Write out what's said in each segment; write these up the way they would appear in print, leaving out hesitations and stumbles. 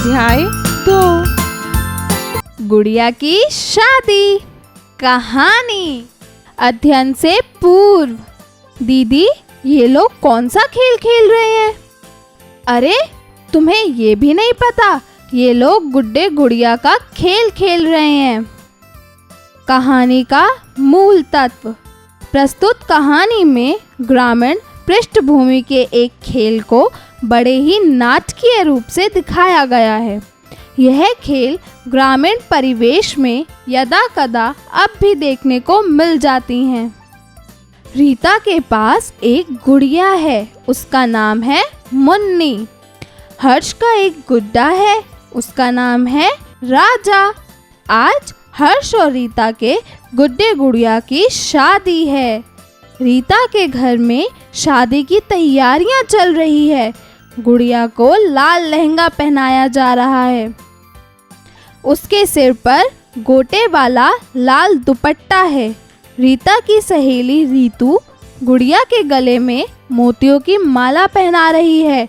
अध्याय 2 गुड़िया की शादी। कहानी। अध्ययन से पूर्व। दीदी, ये लोग कौन सा खेल खेल रहे हैं? अरे, तुम्हें ये भी नहीं पता? ये लोग गुड्डे गुड़िया का खेल खेल रहे हैं। कहानी का मूल तत्व। प्रस्तुत कहानी में ग्रामीण पृष्ठभूमि के एक खेल को बड़े ही नाटकीय रूप से दिखाया गया है। यह खेल ग्रामीण परिवेश में यदा कदा अब भी देखने को मिल जाती हैं। रीता के पास एक गुड़िया है, उसका नाम है मुन्नी। हर्ष का एक गुड्डा है, उसका नाम है राजा। आज हर्ष और रीता के गुड्डे गुड़िया की शादी है। रीता के घर में शादी की तैयारियां चल रही है। गुड़िया को लाल लहंगा पहनाया जा रहा है। उसके सिर पर गोटे वाला लाल दुपट्टा है। रीता की सहेली रीतू गुड़िया के गले में मोतियों की माला पहना रही है।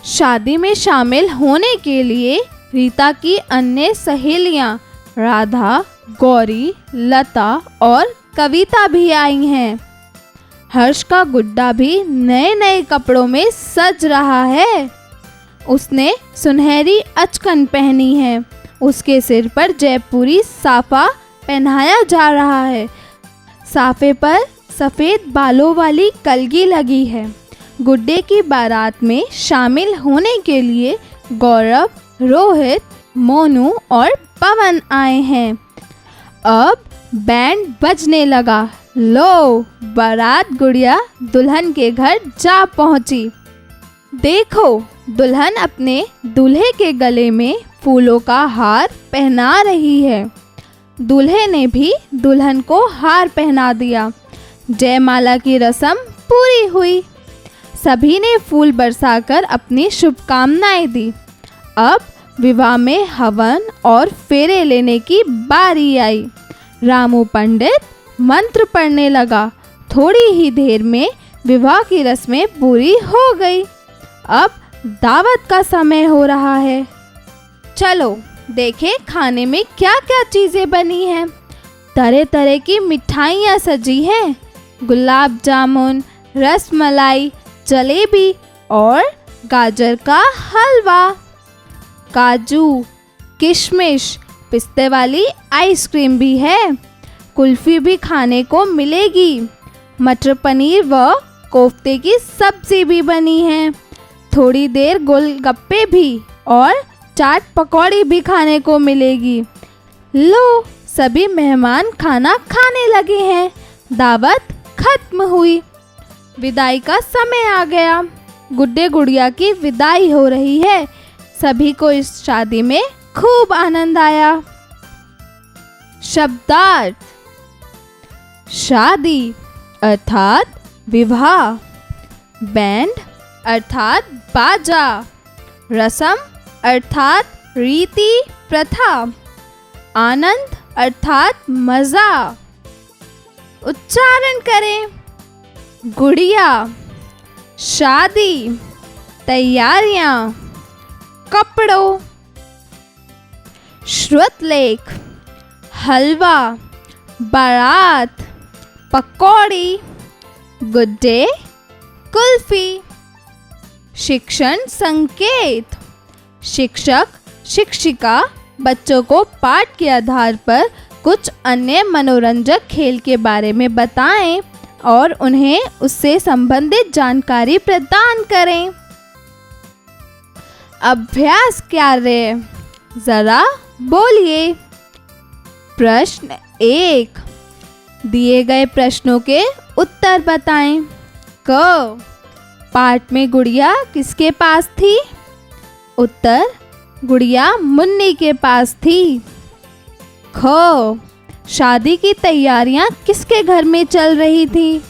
शादी में शामिल होने के लिए रीता की अन्य सहेलियां राधा, गौरी, लता और कविता भी आई हैं। हर्ष का गुड्डा भी नए नए कपड़ों में सज रहा है। उसने सुनहरी अचकन पहनी है। उसके सिर पर जयपुरी साफा पहनाया जा रहा है। साफे पर सफ़ेद बालों वाली कलगी लगी है। गुड्डे की बारात में शामिल होने के लिए गौरव, रोहित, मोनू और पवन आए हैं। अब बैंड बजने लगा। लो, बारात गुड़िया दुल्हन के घर जा पहुंची। देखो, दुल्हन अपने दूल्हे के गले में फूलों का हार पहना रही है। दूल्हे ने भी दुल्हन को हार पहना दिया। जयमाला की रस्म पूरी हुई। सभी ने फूल बरसाकर अपनी शुभकामनाएं दी। अब विवाह में हवन और फेरे लेने की बारी आई। रामू पंडित मंत्र पढ़ने लगा। थोड़ी ही देर में विवाह की रस्में पूरी हो गई। अब दावत का समय हो रहा है। चलो देखें खाने में क्या क्या चीज़ें बनी हैं। तरह तरह की मिठाइयाँ सजी हैं। गुलाब जामुन, रसमलाई, जलेबी और गाजर का हलवा। काजू, किशमिश, पिस्ते वाली आइसक्रीम भी है। कुल्फ़ी भी खाने को मिलेगी। मटर पनीर व कोफ्ते की सब्ज़ी भी बनी है। थोड़ी देर गोलगप्पे भी और चाट पकौड़ी भी खाने को मिलेगी। लो, सभी मेहमान खाना खाने लगे हैं। दावत खत्म हुई। विदाई का समय आ गया। गुड्डे गुड़िया की विदाई हो रही है। सभी को इस शादी में खूब आनंद आया। शब्दार्थ। शादी अर्थात विवाह। बैंड अर्थात बाजा। रस्म अर्थात रीति प्रथा। आनंद अर्थात मज़ा। उच्चारण करें। गुड़िया, शादी, तैयारियां, कपड़ों। श्रुतलेख, हलवा, बारात, पकौड़ी, गुड्डे, कुल्फी। शिक्षण संकेत। शिक्षक शिक्षिका बच्चों को पाठ के आधार पर कुछ अन्य मनोरंजक खेल के बारे में बताएं और उन्हें उससे संबंधित जानकारी प्रदान करें। अभ्यास कार्य, जरा बोलिए। प्रश्न 1, दिए गए प्रश्नों के उत्तर बताएं। क, पाठ में गुड़िया किसके पास थी? उत्तर, गुड़िया मुन्नी के पास थी। ख, शादी की तैयारियां किसके घर में चल रही थी?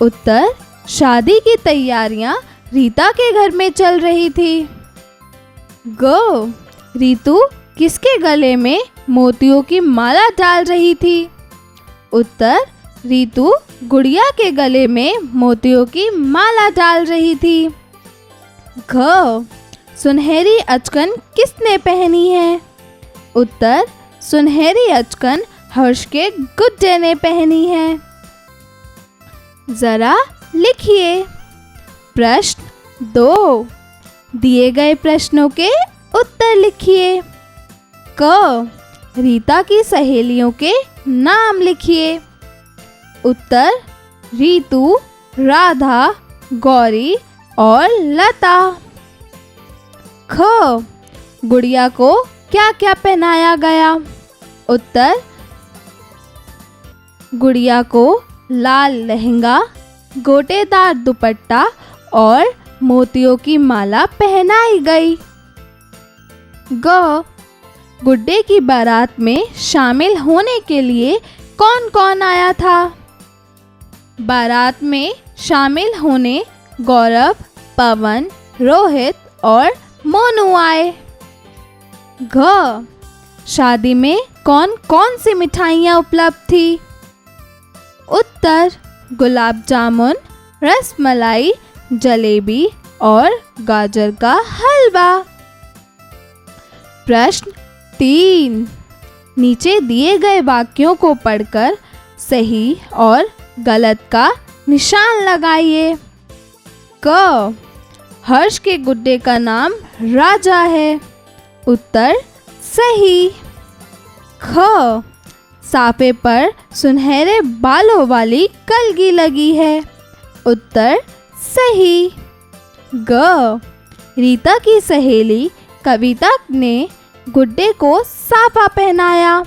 उत्तर, शादी की तैयारियां रीता के घर में चल रही थी। ग, रीतू किसके गले में मोतियों की माला डाल रही थी? उत्तर, रीतू गुड़िया के गले में मोतियों की माला डाल रही थी। घ, सुनहरी अचकन किसने पहनी है? उत्तर, सुनहरी अचकन हर्ष के गुड्डे ने पहनी है। जरा लिखिए। प्रश्न 2, दिए गए प्रश्नों के उत्तर लिखिए। क, रीता की सहेलियों के नाम लिखिए। उत्तर, रीतू, राधा, गौरी और लता। ख, गुड़िया को क्या क्या पहनाया गया? उत्तर, गुड़िया को लाल लहंगा, गोटेदार दुपट्टा और मोतियों की माला पहनाई गई। ग, गुड्डे की बारात में शामिल होने के लिए कौन कौन आया था? बारात में शामिल होने गौरव, पवन, रोहित और मोनू आए। घ, शादी में कौन कौन सी मिठाइयाँ उपलब्ध थी? उत्तर, गुलाब जामुन, रसमलाई, जलेबी और गाजर का हलवा। प्रश्न 3, नीचे दिए गए वाक्यों को पढ़कर सही और गलत का निशान लगाइए। क, हर्ष के गुड्डे का नाम राजा है। उत्तर, सही। ख, साफे पर सुनहरे बालों वाली कलगी लगी है। उत्तर, सही। ग, रीता की सहेली कविता ने गुड्डे को साफा पहनाया।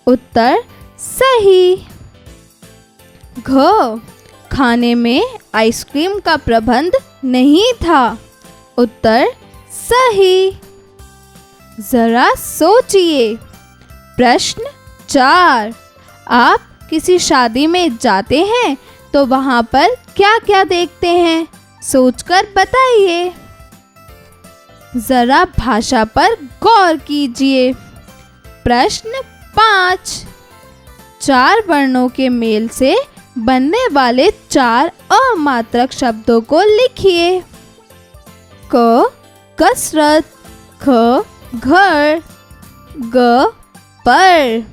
उत्तर, सही। घ, खाने में आइसक्रीम का प्रबंध नहीं था। उत्तर, सही। जरा सोचिए। प्रश्न 4, आप किसी शादी में जाते हैं तो वहां पर क्या क्या देखते हैं? सोचकर बताइए। जरा भाषा पर गौर कीजिए। प्रश्न 5, 4 वर्णों के मेल से बनने वाले 4 अमात्रक शब्दों को लिखिए। क, कसरत, ख, घर, ग, पर,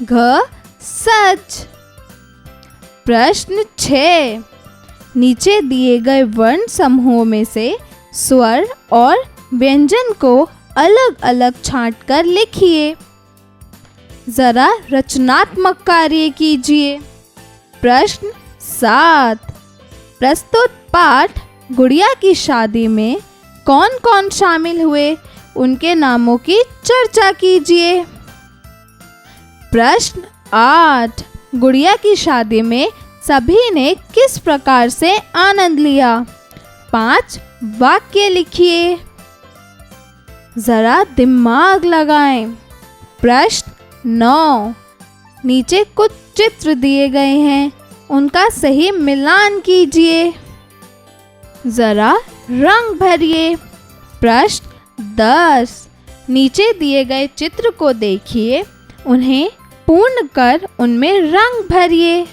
घ, सच। प्रश्न 6, नीचे दिए गए वर्ण समूहों में से स्वर और व्यंजन को अलग अलग छांटकर लिखिए। जरा रचनात्मक कार्य कीजिए। प्रश्न 7, प्रस्तुत पाठ गुड़िया की शादी में कौन कौन शामिल हुए, उनके नामों की चर्चा कीजिए। प्रश्न 8, गुड़िया की शादी में सभी ने किस प्रकार से आनंद लिया? 5 वाक्य लिखिए। जरा दिमाग लगाएं। प्रश्न 9, नीचे कुछ चित्र दिए गए हैं, उनका सही मिलान कीजिए। जरा रंग भरिए। प्रश्न 10, नीचे दिए गए चित्र को देखिए, उन्हें पूर्ण कर उनमें रंग भरिए।